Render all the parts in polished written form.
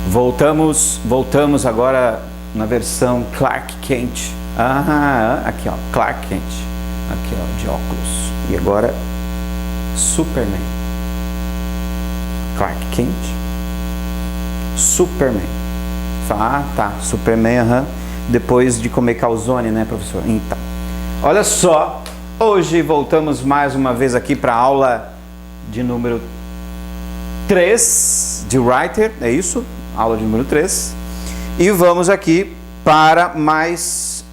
Voltamos agora na versão Clark Kent. Aqui ó, Clark Kent. Aqui ó, de óculos. E agora, Superman. Clark Kent. Superman. Tá, Superman, depois de comer calzone, né, professor? Então, olha só, hoje voltamos mais uma vez aqui para a aula de número 3 de Writer, é isso? Aula de número 3, e vamos aqui para mais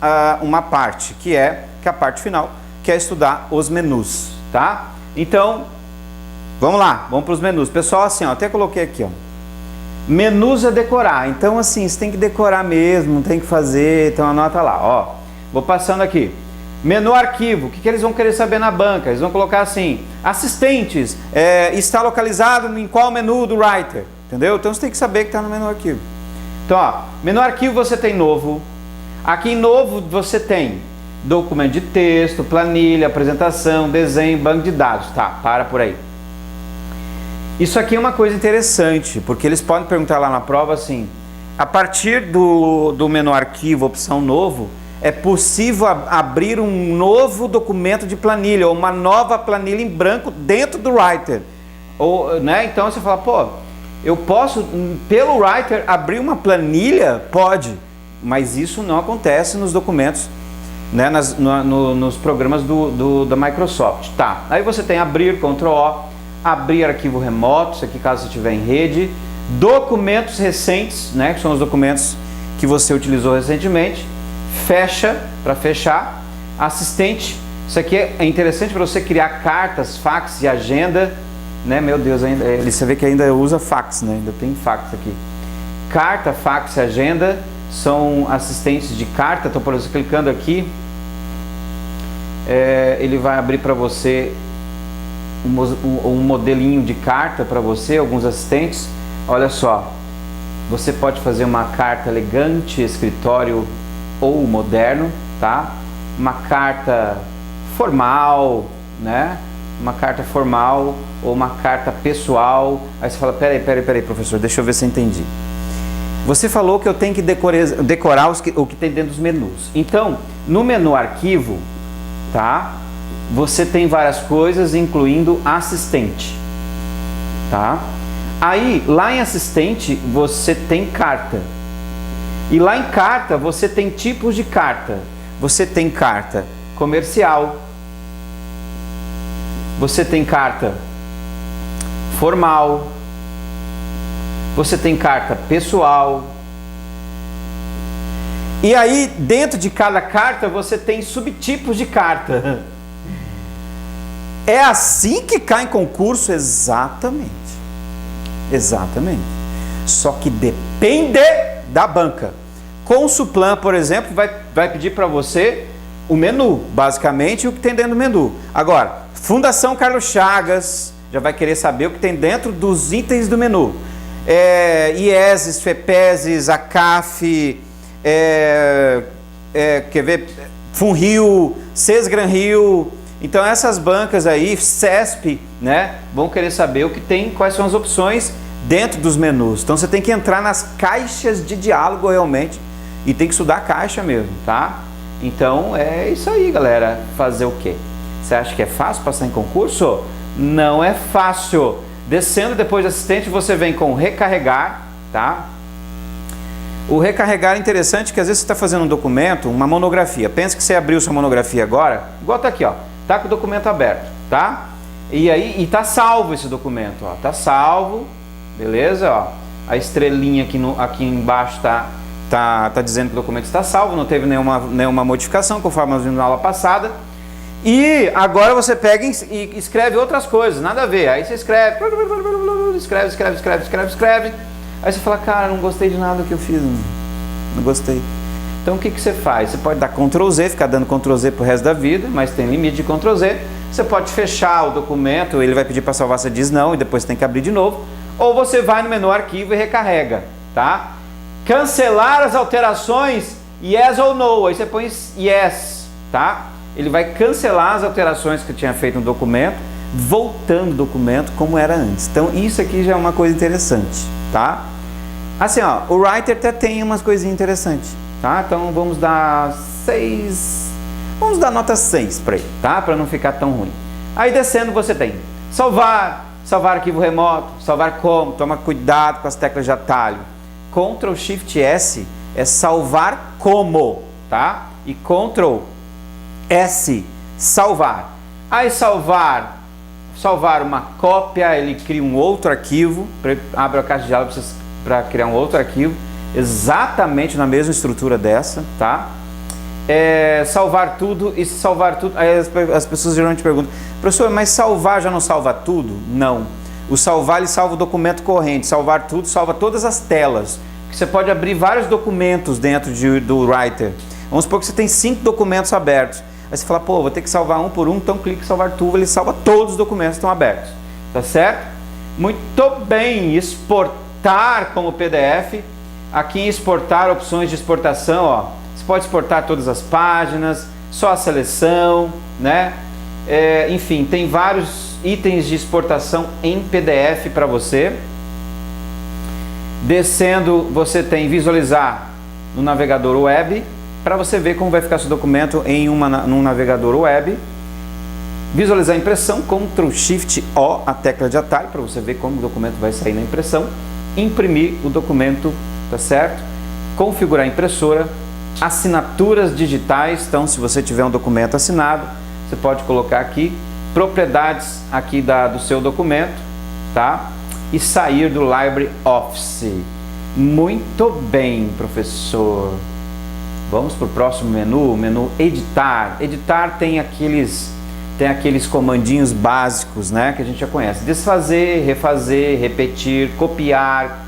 uma parte, que é a parte final, que é estudar os menus, tá? Então, vamos lá, vamos para os menus. Pessoal, assim, ó, até coloquei aqui, ó, menus a decorar. Então, assim, você tem que decorar mesmo, tem que fazer, então anota lá, ó. Vou passando aqui. Menu arquivo, o que eles vão querer saber na banca? Eles vão colocar assim, assistentes, está localizado em qual menu do Writer? Entendeu? Então você tem que saber que está no menu arquivo. Então, ó, menu arquivo você tem novo. Aqui em novo você tem documento de texto, planilha, apresentação, desenho, banco de dados. Tá, para por aí. Isso aqui é uma coisa interessante, porque eles podem perguntar lá na prova assim, a partir do menu arquivo, opção novo, é possível abrir um novo documento de planilha, ou uma nova planilha em branco dentro do Writer. Ou, né? Então você fala, pô, eu posso, pelo Writer, abrir uma planilha? Pode, mas isso não acontece nos documentos, né, nos programas da Microsoft. Tá, aí você tem abrir, Ctrl O, abrir arquivo remoto, isso aqui caso você estiver em rede, documentos recentes, né, que são os documentos que você utilizou recentemente, fecha, para fechar, assistente, isso aqui é interessante para você criar cartas, fax e agenda, né? Meu Deus, ainda você vê que ainda usa fax, né? Ainda tem fax aqui. Carta, fax e agenda são assistentes de carta. Então, por exemplo, clicando aqui, ele vai abrir para você um modelinho de carta para você, alguns assistentes. Olha só, você pode fazer uma carta elegante, escritório ou moderno, tá? Uma carta formal, né? Uma carta formal ou uma carta pessoal. Aí você fala, peraí, professor, deixa eu ver se eu entendi. Você falou que eu tenho que decorar o que tem dentro dos menus. Então, no menu arquivo, tá? Você tem várias coisas, incluindo assistente, tá? Aí, lá em assistente, você tem carta. E lá em carta, você tem tipos de carta. Você tem carta comercial. Você tem carta formal, você tem carta pessoal, e aí dentro de cada carta você tem subtipos de carta. É assim que cai em concurso? Exatamente, só que depende da banca. Consuplan, por exemplo, vai pedir para você o menu, basicamente o que tem dentro do menu. Agora, Fundação Carlos Chagas já vai querer saber o que tem dentro dos itens do menu. IESES, FEPESES, ACAF, quer ver? FUNRIO, SESGRANRIO. Então essas bancas aí, CESP, né, vão querer saber o que tem, quais são as opções dentro dos menus. Então você tem que entrar nas caixas de diálogo realmente e tem que estudar a caixa mesmo, tá? Então é isso aí, galera. Fazer o quê? Você acha que é fácil passar em concurso? Não é fácil. Descendo depois de assistente, você vem com recarregar, tá? O recarregar é interessante que às vezes você está fazendo um documento, uma monografia. Pensa que você abriu sua monografia agora, igual tá aqui, ó. Tá com o documento aberto, tá? E aí, tá salvo esse documento, ó. Tá salvo, beleza, ó. A estrelinha aqui embaixo tá dizendo que o documento está salvo, não teve nenhuma modificação, conforme nós vimos na aula passada. E agora você pega e escreve outras coisas, nada a ver. Aí você escreve. Aí você fala, cara, não gostei de nada do que eu fiz, não gostei. Então o que você faz? Você pode dar Ctrl Z, ficar dando Ctrl Z pro resto da vida, mas tem limite de Ctrl Z. Você pode fechar o documento, ele vai pedir para salvar, você diz não, e depois você tem que abrir de novo. Ou você vai no menu arquivo e recarrega, tá? Cancelar as alterações, yes ou no, aí você põe yes, tá? ele vai cancelar as alterações que eu tinha feito no documento, voltando o documento como era antes. Então isso aqui já é uma coisa interessante, tá? Assim, ó, o Writer até tem umas coisinhas interessantes, tá? Então vamos dar 6, vamos dar nota 6 para ele, tá? Para não ficar tão ruim. Aí descendo você tem salvar, salvar arquivo remoto, salvar como, toma cuidado com as teclas de atalho. Ctrl Shift S é salvar como, tá? E Ctrl S, salvar. Aí salvar uma cópia, ele cria um outro arquivo, abre a caixa de diálogo para criar um outro arquivo, exatamente na mesma estrutura dessa, tá? Salvar tudo e salvar tudo. Aí as pessoas geralmente perguntam, professor, mas salvar já não salva tudo? Não. O salvar, ele salva o documento corrente, salvar tudo, salva todas as telas. Você pode abrir vários documentos dentro do Writer. Vamos supor que você tem 5 documentos abertos. Aí você fala, pô, vou ter que salvar um por um, então clique em salvar tudo, ele salva todos os documentos que estão abertos. Tá certo? Muito bem, exportar como PDF. Aqui em exportar, opções de exportação, ó. Você pode exportar todas as páginas, só a seleção, né? Enfim, tem vários itens de exportação em PDF para você. Descendo, você tem visualizar no navegador web, para você ver como vai ficar seu documento num navegador web. Visualizar a impressão, Ctrl Shift O, a tecla de atalho, para você ver como o documento vai sair na impressão. Imprimir o documento, tá certo? Configurar a impressora. Assinaturas digitais, então se você tiver um documento assinado, você pode colocar aqui propriedades aqui do seu documento, tá? E sair do LibreOffice. Muito bem, professor. Vamos para o próximo menu editar. Editar tem aqueles comandinhos básicos, né, que a gente já conhece. Desfazer, refazer, repetir, copiar,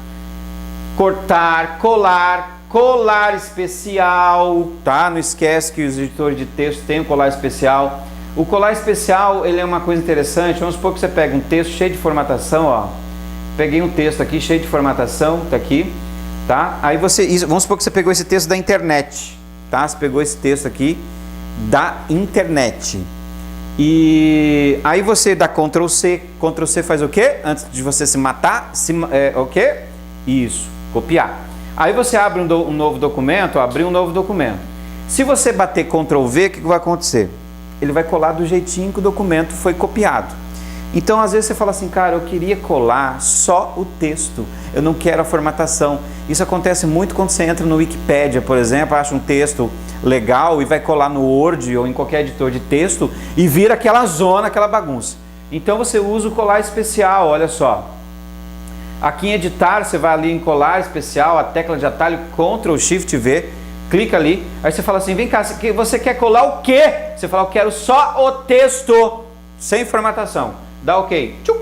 cortar, colar especial, tá? Não esquece que os editores de texto têm o colar especial. O colar especial, ele é uma coisa interessante. Vamos supor que você pega um texto cheio de formatação, ó. Peguei um texto aqui cheio de formatação, tá aqui, tá? Aí vamos supor que você pegou esse texto da internet, tá? Você pegou esse texto aqui da internet. E aí você dá Ctrl C faz o quê? Antes de você se matar, o quê? Isso, copiar. Aí você abre um novo documento, abriu um novo documento. Se você bater Ctrl V, o que vai acontecer? Ele vai colar do jeitinho que o documento foi copiado. Então, às vezes você fala assim, cara, eu queria colar só o texto, eu não quero a formatação. Isso acontece muito quando você entra no Wikipedia, por exemplo, acha um texto legal e vai colar no Word ou em qualquer editor de texto e vira aquela zona, aquela bagunça. Então você usa o colar especial, olha só. Aqui em editar, você vai ali em colar especial, a tecla de atalho Ctrl Shift V, clica ali, aí você fala assim, vem cá, você quer colar o quê? Você fala, eu quero só o texto, sem formatação. Dá OK. Tchum.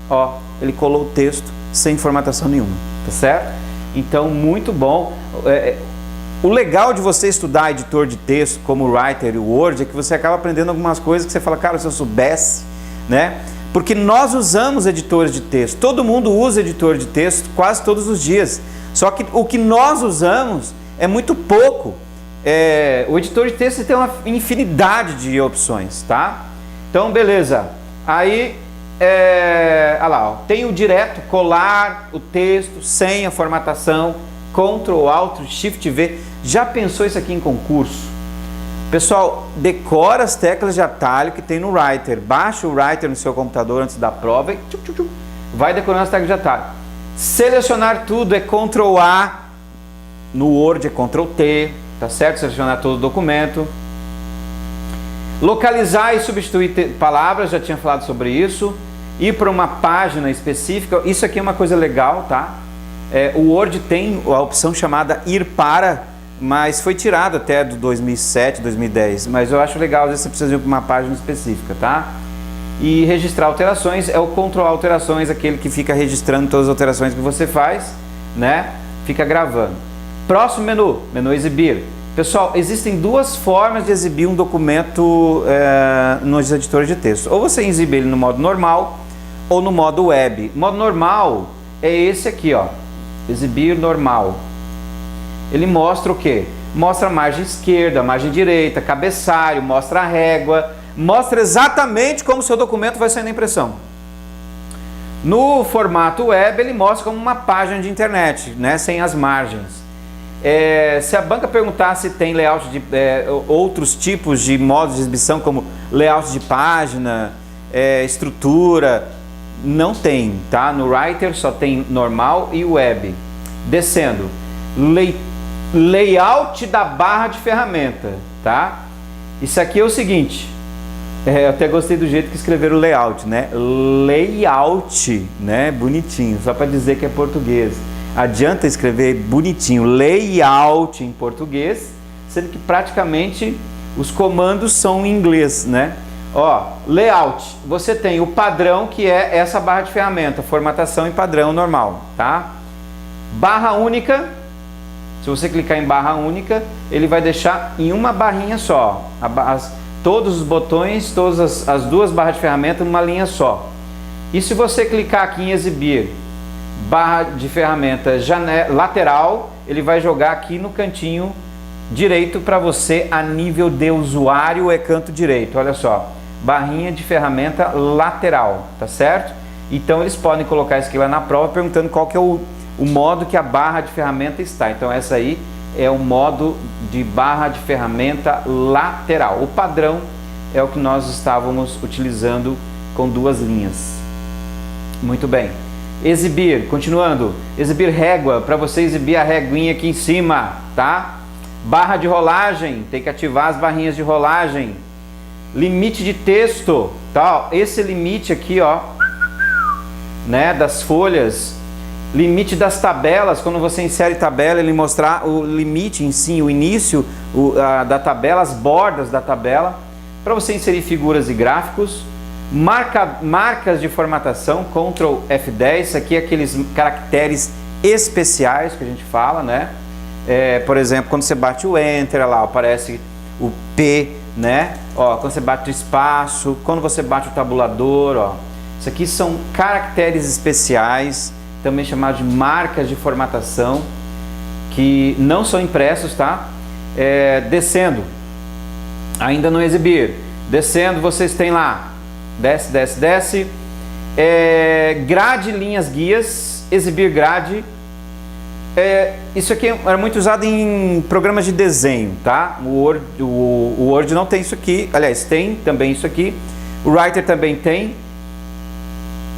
Ó, ele colou o texto sem formatação nenhuma, tá certo? Então, muito bom. O legal de você estudar editor de texto como o Writer e o Word é que você acaba aprendendo algumas coisas que você fala, cara, se eu soubesse, né? Porque nós usamos editores de texto, todo mundo usa editor de texto quase todos os dias, só que o que nós usamos é muito pouco. O editor de texto tem uma infinidade de opções, tá? Então, beleza. Aí, olha lá, ó, tem o direto, colar o texto sem a formatação, Ctrl, Alt, Shift V. Já pensou isso aqui em concurso? Pessoal, decora as teclas de atalho que tem no Writer. Baixa o Writer no seu computador antes da prova e vai decorando as teclas de atalho. Selecionar tudo é Ctrl A, no Word é Ctrl T, tá certo? Selecionar todo o documento. Localizar e substituir palavras, já tinha falado sobre isso. Ir para uma página específica, isso aqui é uma coisa legal, tá? O Word tem a opção chamada ir para, mas foi tirado até do 2007, 2010. Mas eu acho legal, às vezes você precisa ir para uma página específica, tá? E registrar alterações é o Ctrl Alterações, aquele que fica registrando todas as alterações que você faz, né? Fica gravando. Próximo menu exibir. Pessoal, existem duas formas de exibir um documento nos editores de texto. Ou você exibe ele no modo normal ou no modo web. O modo normal é esse aqui, ó. Exibir normal. Ele mostra o quê? mostra a margem esquerda, a margem direita, cabeçalho, mostra a régua, mostra exatamente como o seu documento vai sair na impressão. No formato web, ele mostra como uma página de internet, né, sem as margens. Se a banca perguntar se tem layout de outros tipos de modos de exibição, como layout de página, estrutura, não tem, tá? No Writer só tem normal e web. Descendo, layout da barra de ferramenta, tá? Isso aqui é o seguinte, eu até gostei do jeito que escreveram o layout, né? Layout, né? Bonitinho, só para dizer que é português. Adianta escrever bonitinho, layout em português, sendo que praticamente os comandos são em inglês, né? Ó, layout, você tem o padrão, que é essa barra de ferramenta, formatação em padrão normal, tá? Barra única, se você clicar em barra única, ele vai deixar em uma barrinha só, todos os botões, todas as duas barras de ferramenta numa linha só. E se você clicar aqui em exibir barra de ferramenta lateral, ele vai jogar aqui no cantinho direito para você a nível de usuário, é canto direito, olha só, barrinha de ferramenta lateral, tá certo? Então eles podem colocar isso aqui lá na prova perguntando qual que é o modo que a barra de ferramenta está. Então essa aí é o modo de barra de ferramenta lateral. O padrão é o que nós estávamos utilizando com duas linhas. Muito bem. Exibir, continuando, exibir régua, para você exibir a reguinha aqui em cima, tá? Barra de rolagem, tem que ativar as barrinhas de rolagem. Limite de texto, tá? Esse limite aqui, ó, né, das folhas. Limite das tabelas, quando você insere tabela, ele mostrar o limite em si, o início da tabela, as bordas da tabela. Para você inserir figuras e gráficos. Marcas de formatação, Ctrl F10, isso aqui é aqueles caracteres especiais que a gente fala, né? Por exemplo, quando você bate o Enter, lá aparece o P, né? Ó, quando você bate o espaço, quando você bate o tabulador, ó. Isso aqui são caracteres especiais, também chamados de marcas de formatação, que não são impressos, tá? Descendo, ainda não exibir. Descendo, vocês têm lá, desce, desce, desce. Grade, linhas, guias, exibir grade. Isso aqui era muito usado em programas de desenho, tá? O Word não tem isso aqui, aliás, tem também isso aqui. O Writer também tem.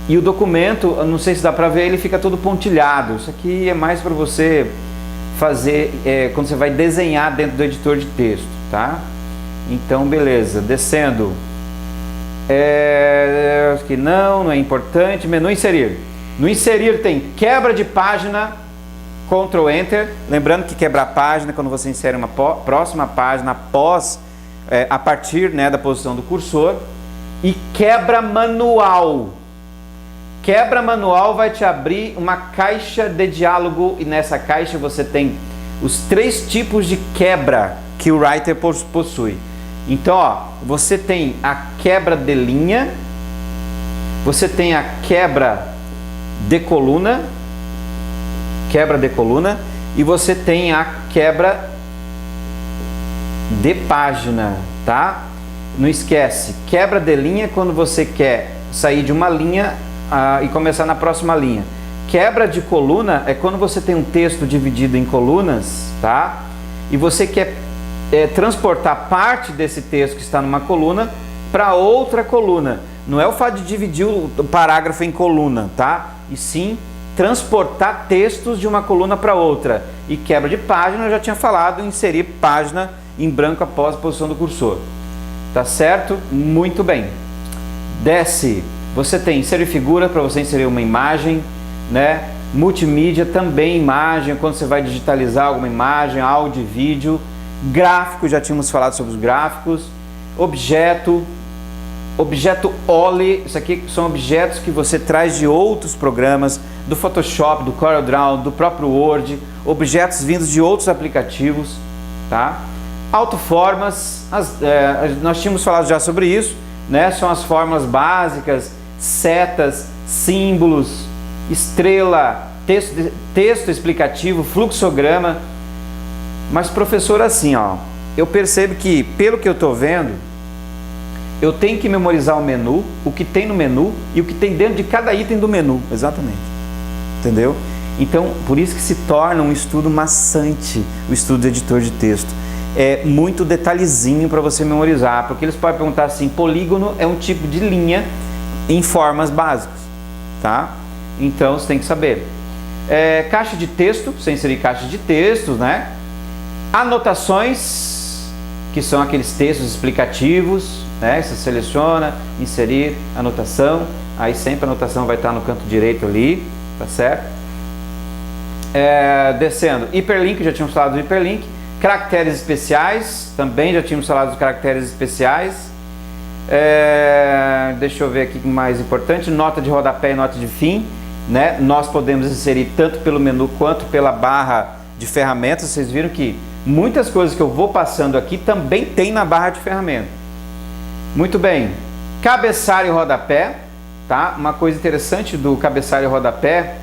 E o documento, eu não sei se dá para ver, ele fica todo pontilhado. Isso aqui é mais para você fazer quando você vai desenhar dentro do editor de texto, tá? Então, beleza, descendo. Acho que não é importante. Menu inserir. No inserir tem quebra de página, Ctrl Enter. Lembrando que quebrar página quando você insere uma próxima página após, a partir, né, da posição do cursor. E quebra manual. Quebra manual vai te abrir uma caixa de diálogo e nessa caixa você tem os 3 tipos de quebra que o Writer possui. Então, ó, você tem a quebra de linha, você tem a quebra de coluna, e você tem a quebra de página, tá? Não esquece, quebra de linha quando você quer sair de uma linha e começar na próxima linha. Quebra de coluna é quando você tem um texto dividido em colunas, tá? E você quer transportar parte desse texto que está numa coluna para outra coluna. Não é o fato de dividir o parágrafo em coluna, tá? E sim transportar textos de uma coluna para outra. E quebra de página, eu já tinha falado, inserir página em branco após a posição do cursor. Tá certo? Muito bem. Desce. Você tem inserir figura para você inserir uma imagem, né? Multimídia também imagem, quando você vai digitalizar alguma imagem, áudio e vídeo. Gráfico, já tínhamos falado sobre os gráficos. Objeto OLE, isso aqui são objetos que você traz de outros programas, do Photoshop, do CorelDRAW, do próprio Word, objetos vindos de outros aplicativos, tá? Autoformas, nós tínhamos falado já sobre isso, né? São as formas básicas, setas, símbolos, estrela, texto explicativo, fluxograma. Mas professor, assim, ó, eu percebo que, pelo que eu estou vendo, eu tenho que memorizar o menu, o que tem no menu e o que tem dentro de cada item do menu. Exatamente. Entendeu? Então, por isso que se torna um estudo maçante, o estudo de editor de texto. É muito detalhezinho para você memorizar, porque eles podem perguntar assim, polígono é um tipo de linha em formas básicas, tá? Então, você tem que saber. Caixa de texto, você inserir caixa de textos, né? Anotações, que são aqueles textos explicativos, né? Você seleciona, inserir, anotação, aí sempre a anotação vai estar no canto direito ali, tá certo? Descendo, hiperlink, já tínhamos falado do hiperlink. Caracteres especiais, também já tínhamos falado dos caracteres especiais. Deixa eu ver aqui o mais importante, nota de rodapé e nota de fim, né? Nós podemos inserir tanto pelo menu quanto pela barra de ferramentas. Vocês viram que muitas coisas que eu vou passando aqui também tem na barra de ferramentas. Muito bem, cabeçalho e rodapé, tá? Uma coisa interessante do cabeçalho e rodapé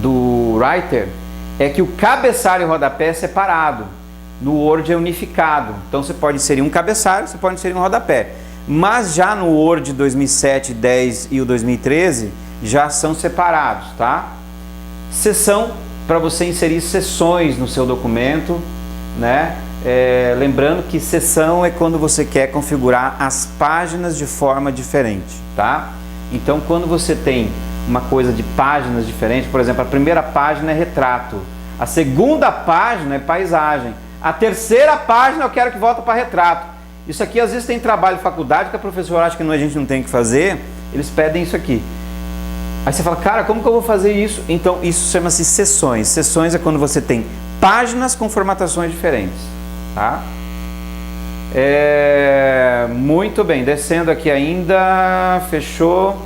do Writer é que o cabeçalho e rodapé é separado, no Word é unificado. Então você pode inserir um cabeçalho, você pode inserir um rodapé. Mas já no Word 2007, 10 e o 2013 já são separados, tá? Seção, para você inserir seções no seu documento, né? Lembrando que seção é quando você quer configurar as páginas de forma diferente, tá? Então quando você tem uma coisa de páginas diferentes, por exemplo, a primeira página é retrato, a segunda página é paisagem, a terceira página eu quero que volte para retrato. Isso aqui às vezes tem trabalho de faculdade que a professora acha que a gente não tem que fazer, eles pedem isso aqui. Aí você fala, cara, como que eu vou fazer isso? Então isso chama-se seções. Seções é quando você tem páginas com formatações diferentes, tá? Muito bem, descendo aqui ainda, fechou.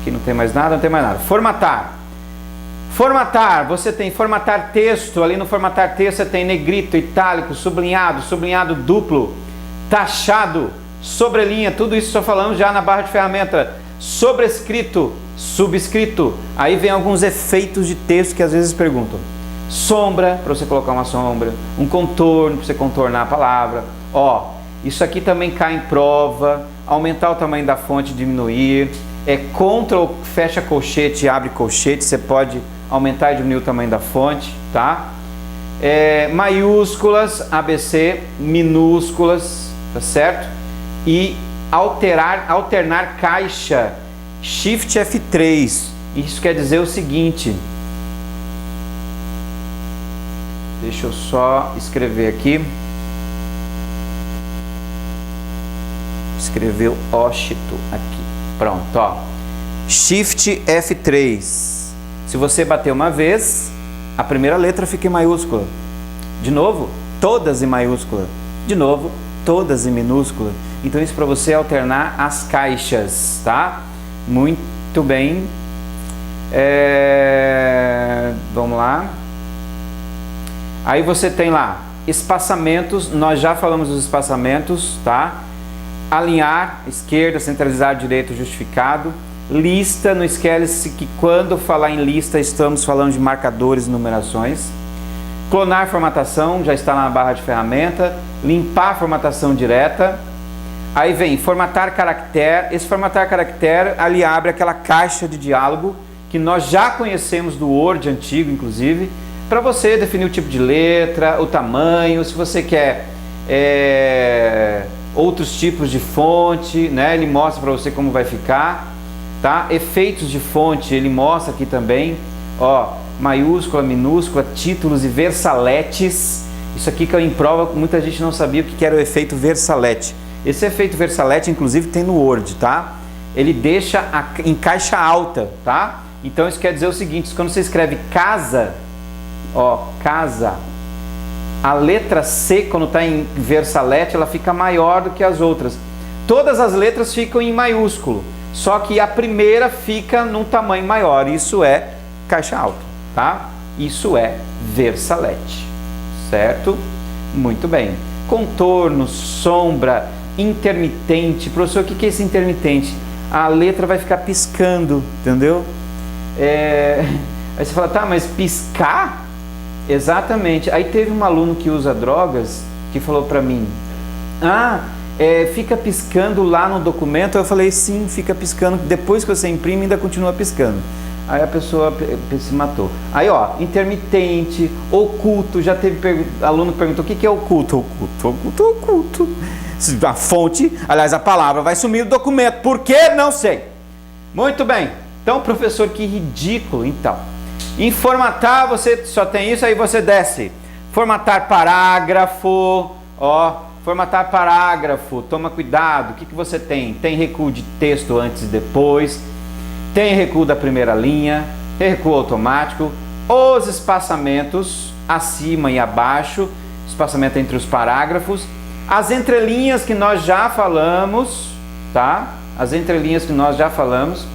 Aqui não tem mais nada, não tem mais nada. Formatar. Formatar, você tem formatar texto, ali no formatar texto você tem negrito, itálico, sublinhado, sublinhado duplo, taxado, sobrelinha, tudo isso só falamos já na barra de ferramenta. Sobrescrito, subscrito, aí vem alguns efeitos de texto que às vezes perguntam. Sombra, para você colocar uma sombra, um contorno, para você contornar a palavra. Ó, isso aqui também cai em prova, aumentar o tamanho da fonte, diminuir. Ctrl, fecha colchete, abre colchete, você pode aumentar e diminuir o tamanho da fonte, tá? Maiúsculas, ABC, minúsculas, tá certo? E alternar caixa, Shift F3, isso quer dizer o seguinte, deixa eu só escrever aqui, escreveu óschito aqui. Pronto, ó. Shift F3. Se você bater uma vez, a primeira letra fica em maiúscula. De novo, todas em maiúscula. De novo, todas em minúscula. Então isso para você alternar as caixas, tá? Muito bem. Vamos lá. Aí você tem lá espaçamentos. Nós já falamos dos espaçamentos, tá? Alinhar, esquerda, centralizar, direito, justificado. Lista, não esquece que quando falar em lista estamos falando de marcadores e numerações. Clonar formatação, já está na barra de ferramenta. Limpar a formatação direta. Aí vem formatar caractere. Esse formatar caractere ali abre aquela caixa de diálogo que nós já conhecemos do Word antigo, inclusive, para você definir o tipo de letra, o tamanho, se você quer outros tipos de fonte, né? Ele mostra para você como vai ficar, tá? Efeitos de fonte, ele mostra aqui também, ó, maiúscula, minúscula, títulos e versaletes. Isso aqui que eu em prova, muita gente não sabia o que era o efeito versalete. Esse efeito versalete, inclusive, tem no Word, tá? Ele deixa em caixa alta, tá? Então isso quer dizer o seguinte, quando você escreve casa, ó, casa, a letra C, quando está em versalete, ela fica maior do que as outras. Todas as letras ficam em maiúsculo, só que a primeira fica num tamanho maior. Isso é caixa alta, tá? Isso é versalete, certo? Muito bem. Contorno, sombra, intermitente. Professor, o que é esse intermitente? A letra vai ficar piscando, entendeu? Aí você fala, tá, mas piscar? Exatamente. Aí teve um aluno que usa drogas que falou para mim, fica piscando lá no documento. Eu falei, sim, fica piscando, depois que você imprime ainda continua piscando. Aí a pessoa se matou. Aí intermitente, oculto, já teve aluno que perguntou, o que é oculto? Oculto. A fonte, aliás, a palavra vai sumir do documento, por quê? Não sei. Muito bem, então professor, que ridículo. Então, em formatar você só tem isso, aí você desce. Formatar parágrafo, formatar parágrafo, toma cuidado, o que você tem? Tem recuo de texto antes e depois, tem recuo da primeira linha, tem recuo automático, os espaçamentos acima e abaixo, espaçamento entre os parágrafos, as entrelinhas que nós já falamos, tá? As entrelinhas que nós já falamos,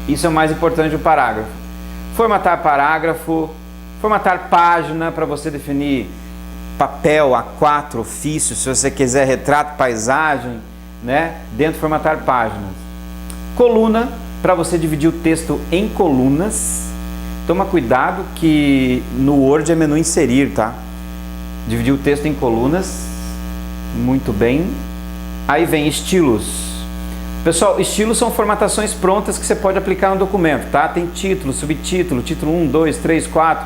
isso é o mais importante do parágrafo. Formatar parágrafo, formatar página para você definir papel, A4, ofício, se você quiser retrato, paisagem, né? Dentro de formatar páginas. Coluna, para você dividir o texto em colunas. Toma cuidado que no Word é menu inserir, tá? Dividir o texto em colunas. Muito bem. Aí vem estilos. Pessoal, estilos são formatações prontas que você pode aplicar no documento, tá? Tem título, subtítulo, título 1, 2, 3, 4,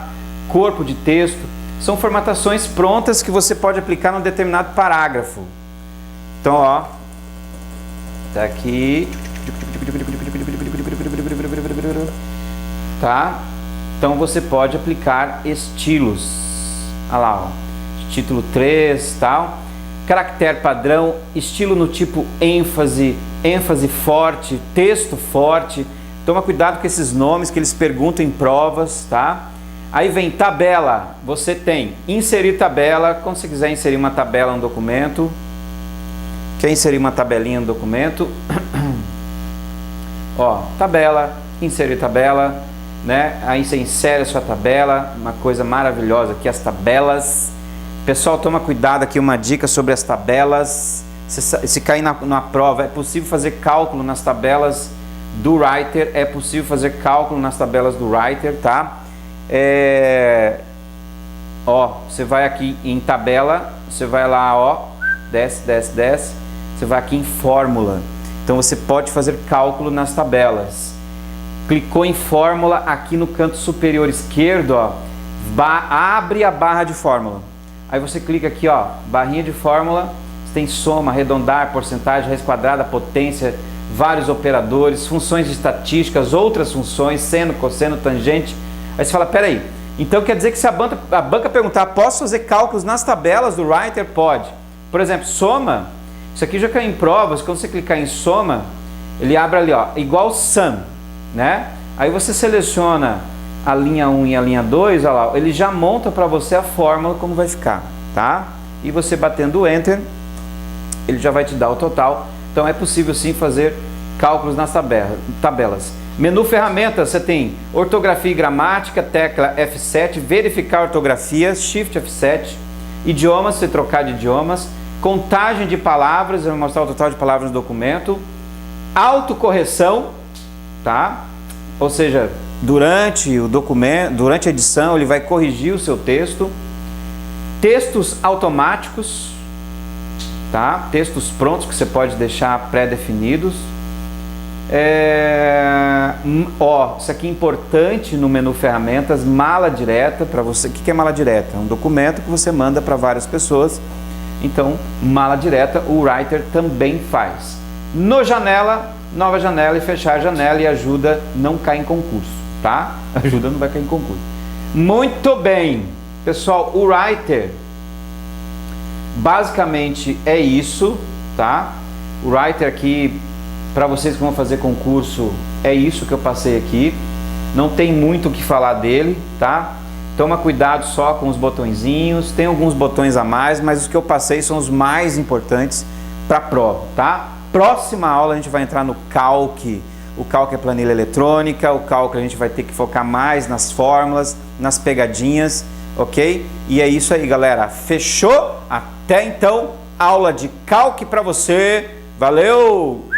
corpo de texto. São formatações prontas que você pode aplicar num determinado parágrafo. Então, tá aqui. Tá? Então você pode aplicar estilos. Olha lá, título 3, tal. Caractere padrão, estilo no tipo ênfase, ênfase forte, texto forte. Toma cuidado com esses nomes que eles perguntam em provas, tá? Aí vem tabela, você tem inserir tabela, quando você quiser inserir uma tabela no documento. Quer inserir uma tabelinha no documento? Tabela, inserir tabela, né? Aí você insere a sua tabela, uma coisa maravilhosa aqui, as tabelas. Pessoal, toma cuidado aqui, uma dica sobre as tabelas. Se cair na prova, é possível fazer cálculo nas tabelas do Writer, é possível fazer cálculo nas tabelas do Writer, tá? Você vai aqui em tabela, você vai lá, desce, você vai aqui em fórmula. Então você pode fazer cálculo nas tabelas. Clicou em fórmula, aqui no canto superior esquerdo, abre a barra de fórmula. Aí você clica aqui, barrinha de fórmula, você tem soma, arredondar, porcentagem, raiz quadrada, potência, vários operadores, funções de estatísticas, outras funções, seno, cosseno, tangente. Aí você fala, peraí, então quer dizer que se a banca perguntar, posso fazer cálculos nas tabelas do Writer? Pode. Por exemplo, soma, isso aqui já caiu em provas, quando você clicar em soma, ele abre ali, igual sum, né? Aí você seleciona a linha 1 e a linha 2, olha lá, ele já monta para você a fórmula como vai ficar, tá? E você batendo o Enter, ele já vai te dar o total. Então é possível sim fazer cálculos nas tabelas. Menu ferramentas, você tem ortografia e gramática, tecla F7, verificar ortografia, Shift F7, idiomas, você trocar de idiomas, contagem de palavras, eu vou mostrar o total de palavras no documento, autocorreção, tá? Ou seja, durante o documento, durante a edição, ele vai corrigir o seu texto. Textos automáticos, tá? Textos prontos que você pode deixar pré-definidos. Isso aqui é importante no menu ferramentas, mala direta para você. O que é mala direta? É um documento que você manda para várias pessoas. Então, mala direta, o Writer também faz. No janela, nova janela e fechar a janela, e ajuda não cai em concurso, tá? Ajuda não vai cair em concurso. Muito bem, pessoal, o Writer basicamente é isso, tá? O Writer aqui, para vocês que vão fazer concurso, é isso que eu passei aqui. Não tem muito o que falar dele, tá? Toma cuidado só com os botõezinhos, tem alguns botões a mais, mas os que eu passei são os mais importantes para a prova, tá? Próxima aula a gente vai entrar no Calc. O Calc é planilha eletrônica, o Calc a gente vai ter que focar mais nas fórmulas, nas pegadinhas, ok? E é isso aí, galera. Fechou? Até então, aula de Calc para você. Valeu!